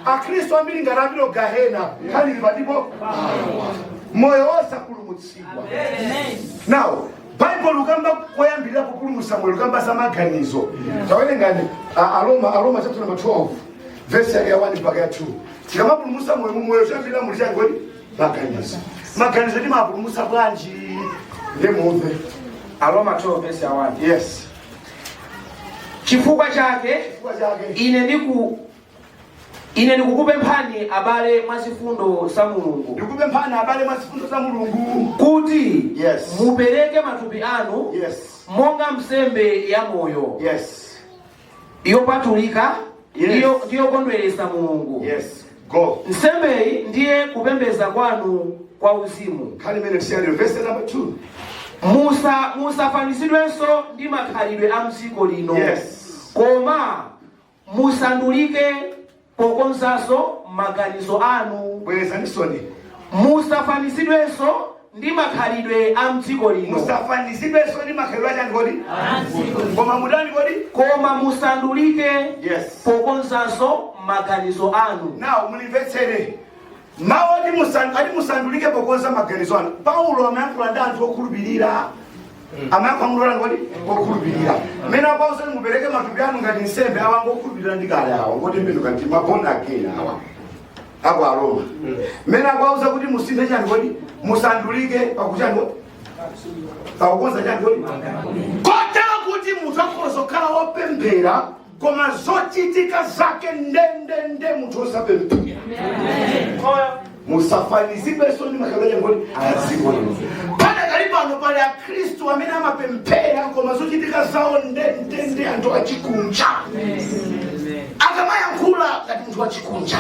Speaker 1: Akristo ambiri ngati apita gahena kali ndipo moyo wose apulumutsidwa. Now Bible ukamba koyambirira kupulumutsa moyo ukamba za maganizo. Tawelengani Aroma chapter number 12 verse ya 1 mpaka 2. Tikamapulumutsa moyo chambira muli changoni maganizo. Maganizo ndi mapulumutsa bwanji ndemuve.
Speaker 3: Aroma 12 verse ya 1.
Speaker 1: Yes.
Speaker 3: Chifukwa chake ine ndikukupemphani abale mwazifundo za Mulungu.
Speaker 1: Ndikukupemphani abale mwazifundo za Mulungu
Speaker 3: kuti
Speaker 1: yes,
Speaker 3: mupereke matupi anu
Speaker 1: yes,
Speaker 3: monga msembe ya moyo.
Speaker 1: Yes.
Speaker 3: Yopatulika,
Speaker 1: yes,
Speaker 3: ndiyo kondweresa Mulungu.
Speaker 1: Yes. Go.
Speaker 3: Nsembe ndiye kupembeza kwanu kwa uzimu.
Speaker 1: Kali mene tiyari verse number 2.
Speaker 3: Musafanizidwenso ndi makhalidwe a mdziko lino.
Speaker 1: Yes.
Speaker 3: Koma musandulike pokonzanso maganizo anu.
Speaker 1: Bweza nisoni.
Speaker 3: Musafanizidwenso ndi makhalidwe a mdziko lino.
Speaker 1: Musafanizidwenso ndi makhalidwe a ngodi? Koma mudani kodi?
Speaker 3: Koma musandulike
Speaker 1: yes,
Speaker 3: pokonzanso maganizo anu.
Speaker 1: Now munimvetsere. Mawu ati musandulike pokonza maganizo anu. Paulo amayankhula ndi anthu okhulupirira. Amayankhula ngodi? Okhulupirira. Mena pauze mupereke matupi anu ngati nsembe awango okhulupirira ndi kale awo. Ngoti mbino ngati mabona again awa. Apo Aroma. Mena pauze kuti musinthe chani ngodi? Musandulike pakuchani ngodi? Pakukonza chani ngodi? Kotera kuti munthu akhoza kukhala wopemphera koma zochitika zake ndende munthu osapemphera. Musafanizidwenso ndi makhalidwe ngodi aziko lino. Pana kalipano pali Akristu amene amapemphera koma zochitika zawo ndende anthu achikunja. Akamayankhula ngati munthu achikunja.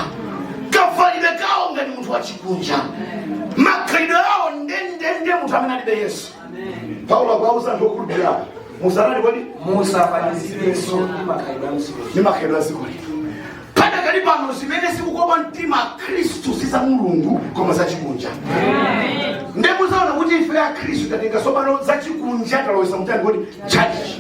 Speaker 1: Kafalidwe kawo ngati munthu achikunja. Makhalidwe awo ndende munthu amene alibe Yesu. Paulo akauza anthu okhulupirira musalali kodi
Speaker 3: musafanizidwenso ndi makhalidwe a mdziko lino.
Speaker 1: Ndi makhalidwe aziko lino. Pana kalipano zimene sikukoma mtima Kristu siza Mulungu koma zachikunja. Ndemuzaona kuti ife a Kristu tatenga sopano zachikunja talowesa mutani kodi church.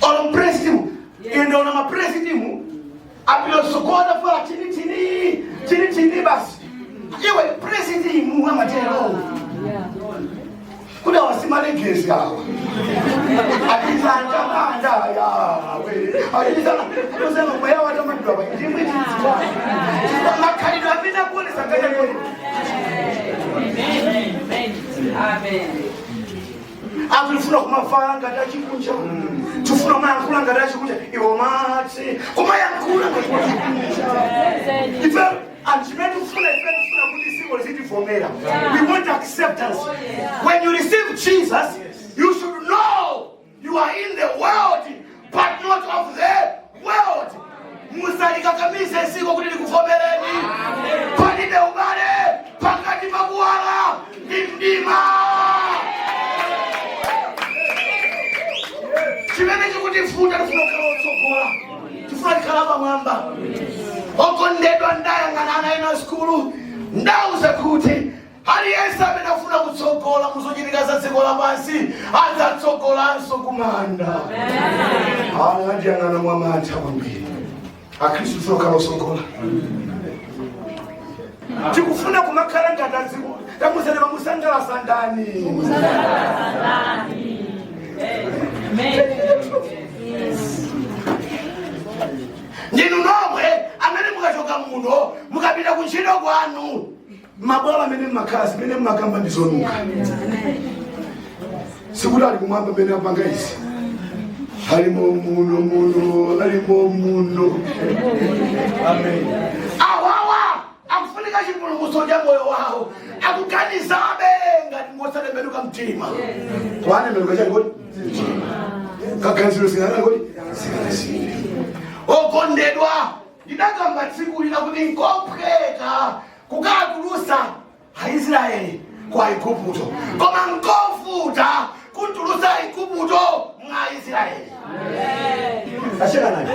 Speaker 1: Olo president ende ona ma president apilo sokola fa chini basi. Iwe president mu amatero. Kuda wasimale gezi hawa. Akizanja manda ya we. Akizanja kusema kwa yawa kama ndio baba. Ndimwe tizwa. Makhalidwe apita kuone sakanya kule. Amen. Afuna kumafala ngati chikunja. Tufuna mayankula ngati chikunja. Iwo mati. Kuma yankula ngati chikunja. Ife ultimately tufuna kuti siko lisifomera. We want acceptance. When you receive Jesus, you should know you are in the world, but not of the world. Musalika kamise siko kuti likufomereni. Palibe ubale, pakati pakuwala, ndimdima. Chimene chikutifuta tufuna kukhala otsogola. Tufuna kukhala pamwamba. Okondedwa ndayang'ana ana ena skulu. Ndauze kuti aliyense amene afuna kutsogola muzochitika za dziko lapansi adzatsogolanso kumanda. Andiyang'ana mwamantha kwambiri. akristu tifuna kukhala osogola tikufuna kumakhala ngati tamuzane vamusangalasa ndani ndinu nomwe amene mukachoka muno mukapita kuntchito kwanu mabwalo amene mmakhala amene mmakamba ndizonuka sikuti ali kumwamba amene apanga izi alimo muno amen awawa akufunika chipulumutso cha moyo wawo akuganizabe ngati ngosatembenuka mtima kwanembenuka chani kodi kaganiziro singana kodi singasile okondedwa ndinagamba tsiku lina kuti nkophweka kukatulusa aisraeli kwa igupto koma nkofuta kuntulusa igupto mwa Israeli. Asheka nani?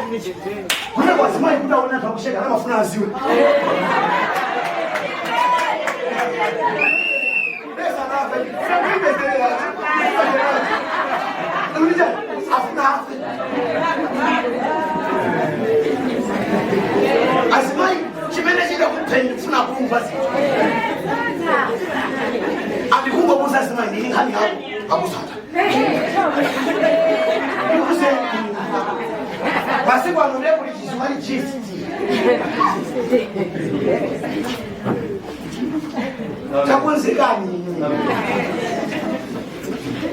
Speaker 1: Kuna kwa zimayi kuta wana pakusheka na mafuna aziwe. Pesa na hafe. Ulija, afuna hafe. Azimayi, chimene chida kutendi kufuna kumva zitu. Abikungo buza azimayi, nini hali hapo? Abusata. Basi kwa nule kuli jizumani jisti takunzikani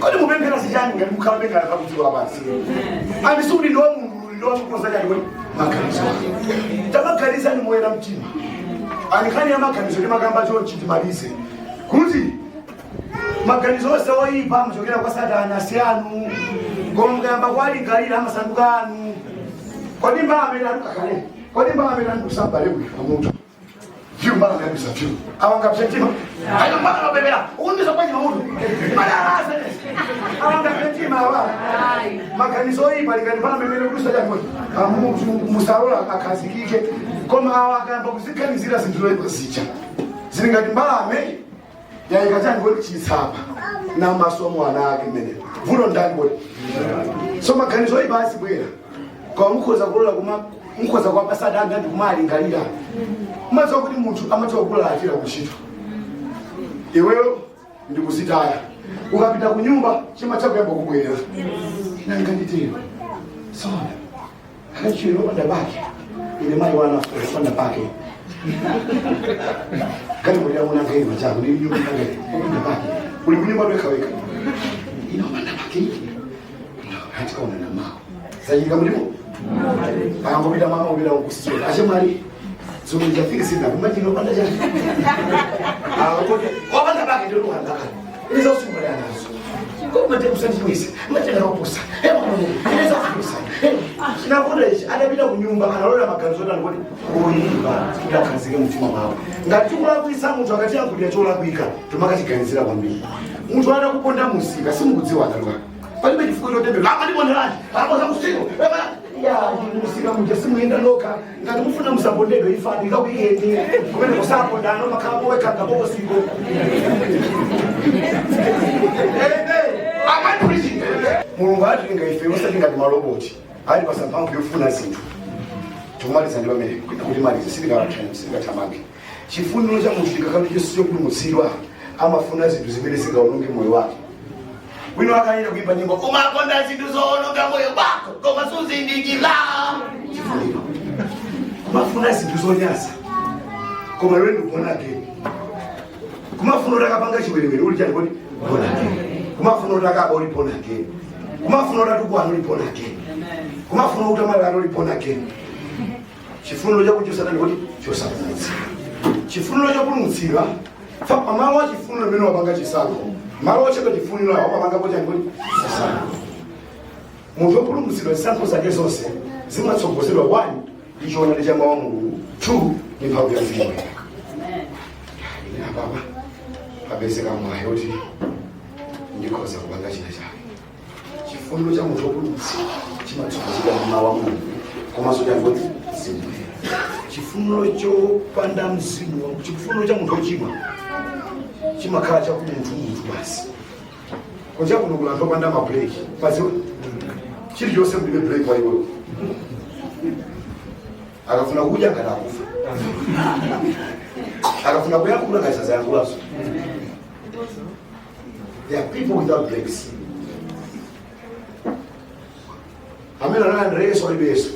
Speaker 1: kodi mupempera sijani ngati mukhalapengera kakutiwa basi andisudi ndo mukoza kali maganizo tamaganiza ni moyera mtima anikani ya maganizo ni magamba chonchi timalize kuti maganizo ose oyipa mchokera kwa Satana asiyanu ngomugamba kwalingalira amasanduka anu kodi mbamira kale kodi mbamira ndusambale bwe amuntu vyu mbala kabisa vyu awanga psentima ayo mbala bebera undiza kwa nyamuntu malala sene awanga psentima wa maganizo oyipa lingani mbala bebera kusa jambo amuntu musarola akazikike koma awagamba kuzikanizira zinthu zoyipa zilingati mbalame yaikatani kodi chisapa na masomo anake mene vulo ndani kodi so maganizo ibasi bwera kwa mukhoza kulola kuma mukhoza kwa pasada anga ndi kumali ngalira mazo kuti munthu amati okula atira kuchito iweyo ndi kusitaya ukapita ku nyumba chima chako yabo kubwera na nganditiro so akachiro ndabaki ile mai wana funda pake kali muri amuna ngeni machago ni nyumba ngeni ndabaki uli kunyumba weka ino ndabaki hati kaona na mao sayinga mulimo bango bila mama bila ukusikia aje mali zuri jafika sina kumajino panda jana kote wabanda baki ndio ndaka hizo usimwele anazo kama mte kusanjimisi mte na roposa hebu hizo kusa na kudaishi ada bila kunyumba analola makanzo ndani kodi kuimba kila kazi kama mtima wao ngati kula kuisa mtu akati yangu dia chola kuika tumaka chiganizira kwambiri mtu ana kuponda musika simukudziwa ndalwa pali bejifuko yote kama ndi bonderani hapo za kusiko ya musika mje simuenda loka ngati mufuna musabondedwe ifani ka weekend kumene kusapo ndano makamo weka kaboko siko mulungu ati ngaife usati ngati maloboti ali pasamphamvu yofuna zinthu tomaliza ndi pamene kuti maliza silikatamange chifuniro cha munthu chikakhala Yesu chopulumutsidwa amafuna zinthu zimene zingaononge moyo wake wino akaenda kuimba nyimbo umakonda zinthu zoononga moyo wako koma suzindikira chifuniro kumafuna zinthu zonyansa koma iwe ndikuonake kumafuna utakapanga chiwerewere uli chani kodi ponake kumafuna utakaba uli ponake kumafuna utatukwana uli ponake kumafuna utamalala uli ponake chifuniro chakuchosana ndi kodi chosapulumutsidwa chifuniro chopulumutsidwa fa pamalo a chifuniro mmene wapanga chisankho malo chaka chifuniro awo pamanga kuti ngoti sasa munthu opulumutsidwa zisankho zake zonse zimatsogozedwa 1 ichiona ndi chama wa Mulungu 2 ni mphamvu ya Mzimu Woyera ina baba apezeka mwayo kuti ndikhoza kupanga china chake chifuniro cha munthu opulumutsidwa chimatsogozedwa ndi mawu a Mulungu komanso cha ngoti Mzimu Woyera chifuniro chopanda mzimu wa chifuniro cha munthu ochimwa chimakhala cha kuti munthu basi konja kuno kulamba kwanda ma break paziwe chili chose mbibe break wa iwe akafuna kudya ngati akufa, akafuna kuyankhula ngati sazayankhulaso. There are people without breaks. Amena nanga Yesu alibeso.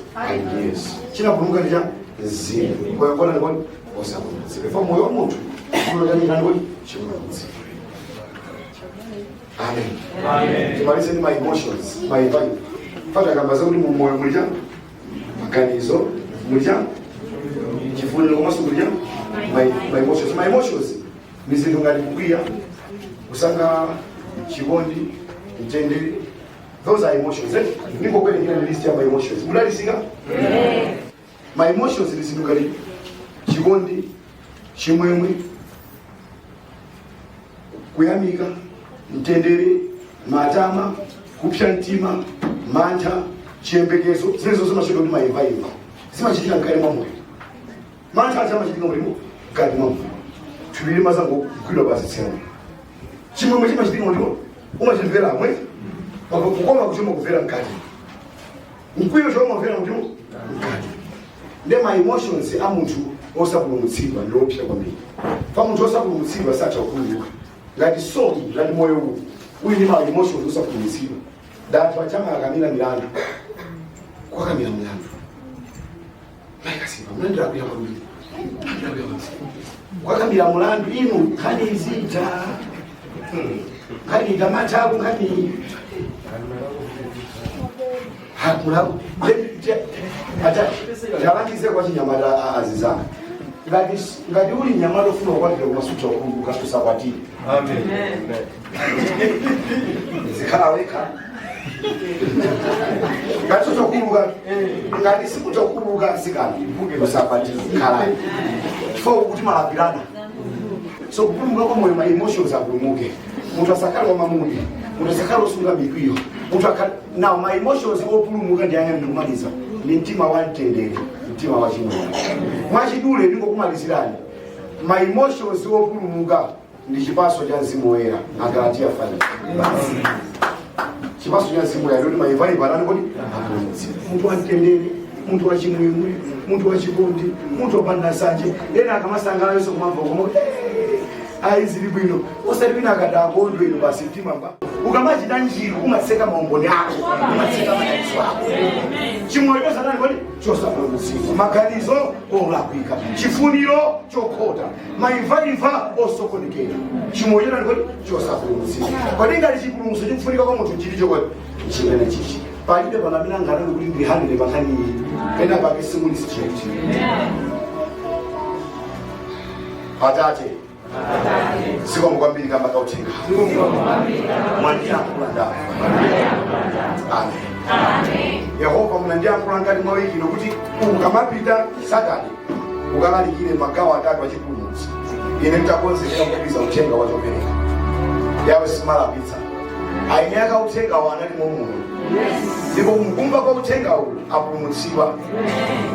Speaker 1: Yes. China kulunga nija zini. Kwa hiyo ngoni osakuzi. Kwa moyo wa mtu, kulunga nija ngoni chimutsi. Amen. Amen. Tumalize ni my emotions, my vibe. Fata kamba zangu ni moyo mulija. Makanizo mulija. Chifuniro komaso mulija. My emotions. My emotions ni zintu ngati kukwiya, kusanga chikondi, mtendere. Those are emotions. Niko kweli kile list ya my emotions. Mudalisika? My emotions ni zintu ngati chikondi, chimwemwe, kuyamika, mtendere, matama, kupsha mtima, mantha, chiyembekezo. Zizo zimashoto ndi mayivayiva. Zimachitika mkali mwa moyo. Mantha amachitika mulimo mkali mwa moyo. Tubiri mazango kukwira basi tsena. Chimwemwe chimachitika mulimo umachimvera amwe. Wakukoma kuchoma kuvera mkati. Mkwiyo choma kuvera mulimo mkati. Nde my emotions amuntu osapulumutsidwa ndopsha kwambiri. Pa muntu osapulumutsidwa sacha ukuluka. Ngati soul, ngati moyo huu. Uyu ni my emotions osapulumutsidwa. Datu achama akamira milandu. Kwa kamira milandu. Maika sipa, mlandu akuya kwambiri. Kwa kamira milandu inu kani izita. Kani damatabu kani hakuna ata jalangize kwa chinyamata azizana ngati uli nyamata ufuna kukwatira kumasucha ukunguka tusakwatire. Amen. Zikhala weka ngati utokubuka ngati sikutokubuka sikani tusakwatire khala chifo kuti malapirana. So kupulumuka kwa moyo, my emotions apulumuke. Mutu asakala wa mamuni, mutu asakala usunga mikwiyo. Now my emotions opulumuka ndi anya ndikumaliza. Ni mtima wa mtendere, mtima wa chimwemwe. Mwachidule ndiko kumalizirani. My emotions opulumuka ndi chipaso cha Mzimu Woyera. Agalatia 5. Chipaso cha Mzimu Woyera ndi mayivayiva nani kodi? Mutu wa mtendere, mutu wa chimwemwe, mutu wa chikondi, mutu wa panda sanje. Ena akamasangala yose kumamva komo. Aizili bwino. Osati bwino akadakondo ino basi mtima mba. Ukamachita njiro umaseka maomboni ako, umaseka mayeso ako. Chimwemwe satani kodi chosapulumutsidwa. Maganizo olakwika. Chifuniro chokota. Mayivayiva osokonekera. Chimwemwe kodi chosapulumutsidwa. Kodi ngati chipulumutso chikufunika kwa munthu chili chokoti chimene chichi. Palibe panamina ngati kuti ndihandile pakhani ena pake simuli straight. Atate siko mkwambiri kama kautenga. Mwandia kulanda. Amen. Yehova mnandia kulanga ndi mawiki nokuti ukamapita Saturday ukalalikire magawo atatu achipulumutso. Ine mtakonzekera kubiza utenga wachopereka. Yawe simala pizza. Ainyaka utenga wanali momuno. Ndipo mkumba kwa utenga uwu apulumutsidwa.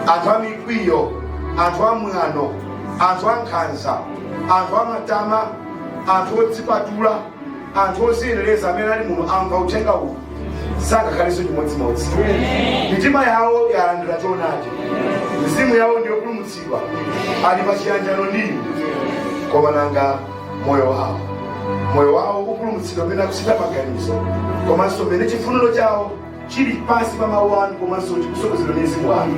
Speaker 1: Anthu amikwiyo, anthu amwano, anthu ankhanza, anthu amatama, anthu odzipatula, anthu oziyenereza amene ali muno amva utenga uwu sangakhaleso chimodzimodzi. Mitima yawo yalandira choonadi, mizimu yawo ndiyopulumutsidwa, ali pa chiyanjano ndinu. Koma nanga moyo wawo upulumutsidwa pena kusita maganizo, komanso pene chifuniro chawo chili pasi pa mawu anu, komanso chikusogozedwa ndi Mzimu wanu.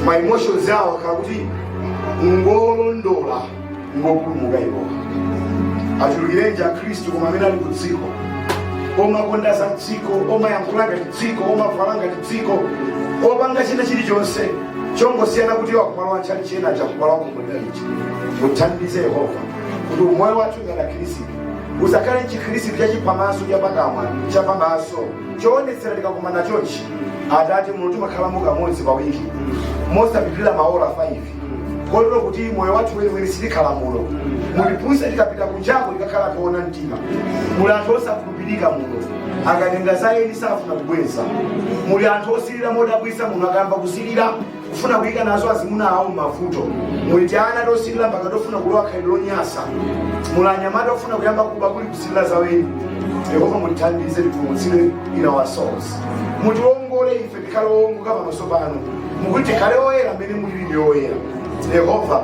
Speaker 1: My emotions yawo akhala kuti ngolondola ngopulumuka iwo. Achulukirenja Khristu koma amene ali ku dziko, omakonda za dziko, omayankhulanga ndi dziko, omavalanga ndi dziko, opanga china chilichonse chongosiyana kuti wakumalowa nchani chena chakupala wakumulira ichi. Muthandize Yehova kuti umoyo wathu ngati Khristu usakhale chikhristu chachipamaso chapakamwa chapamaso choonetsera tikakumana chonchi. Atate mulungu timakhala kamodzi pa wiki mosapitirira maola 5 kotero kuti moyo wathu weniweni sitikhala muno. Muliphunzitse tikapita kunjako tikakhala toona mtima. Muli anthu osakhulupirika muno, akatenga zaeni safuna kubweza. Muli anthu osilira modabwisa muno, akayamba kusilira kufuna kuyika nazo azimuna awo mavuto. Muli ana tosilira mpaka tofuna kulowa khalidwe lonyasa. Muli anyamata ofuna kuyamba kuba kuli kusilira zaweni. Yehova mulithandize tipulumutsire in our souls. Mutiwongole ife tikhale owongoka pamaso panu. Mukuti tikhale oyera mmene mulili oyera. Yehova,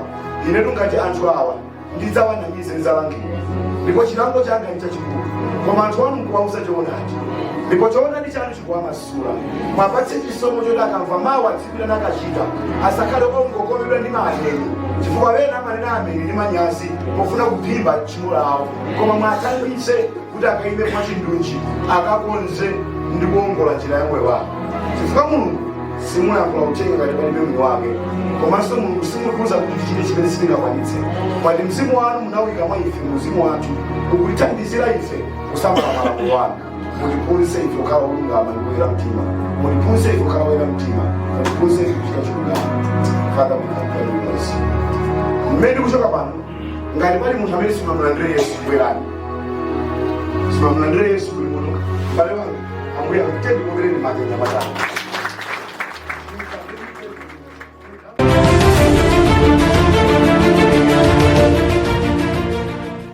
Speaker 1: ine tungati anthu awa ndidzawanamize ndidzalangira. Ndipo chilango changa ndi chachikulu. Koma anthu anu nkuwauza choonadi. Ndipo choonadi chanu chikuwamasula. Mwapatse chisomo choti akamva mawu atsipira nakachita. Asakhale ongokomedwa ndi maateni. Chifukwa wena amanena amene ndi manyazi pofuna kuphimba tchimo lawo. Koma mwathandize kuti akayime kwa chindunji, akakonze ndi kuwongola njira ya moyo wako. Chifukwa Mulungu simuyankhula uthenga ngati palibe mwini wake. Komanso Mulungu simutiuza kuti tichite chimene sitingakwanitse. Mwati mzimu wanu munawika mwa ife, mzimu wathu ukutithandizira ife kusamala malamulo anu. Mutiphunzitse ife kukhala olungama ndi kuyera mtima. Mutiphunzitse ife kukhala oyera mtima. Mutiphunzitse ife kuchita chilungamo. Father, we thank you and we bless you. Mmene kuchoka pano, ngati pali munthu amene simamulandire Yesu, bwerani. Simamulandire Yesu kuli muno. Pale wangu, ambuya kutende kubereni matenda matatu.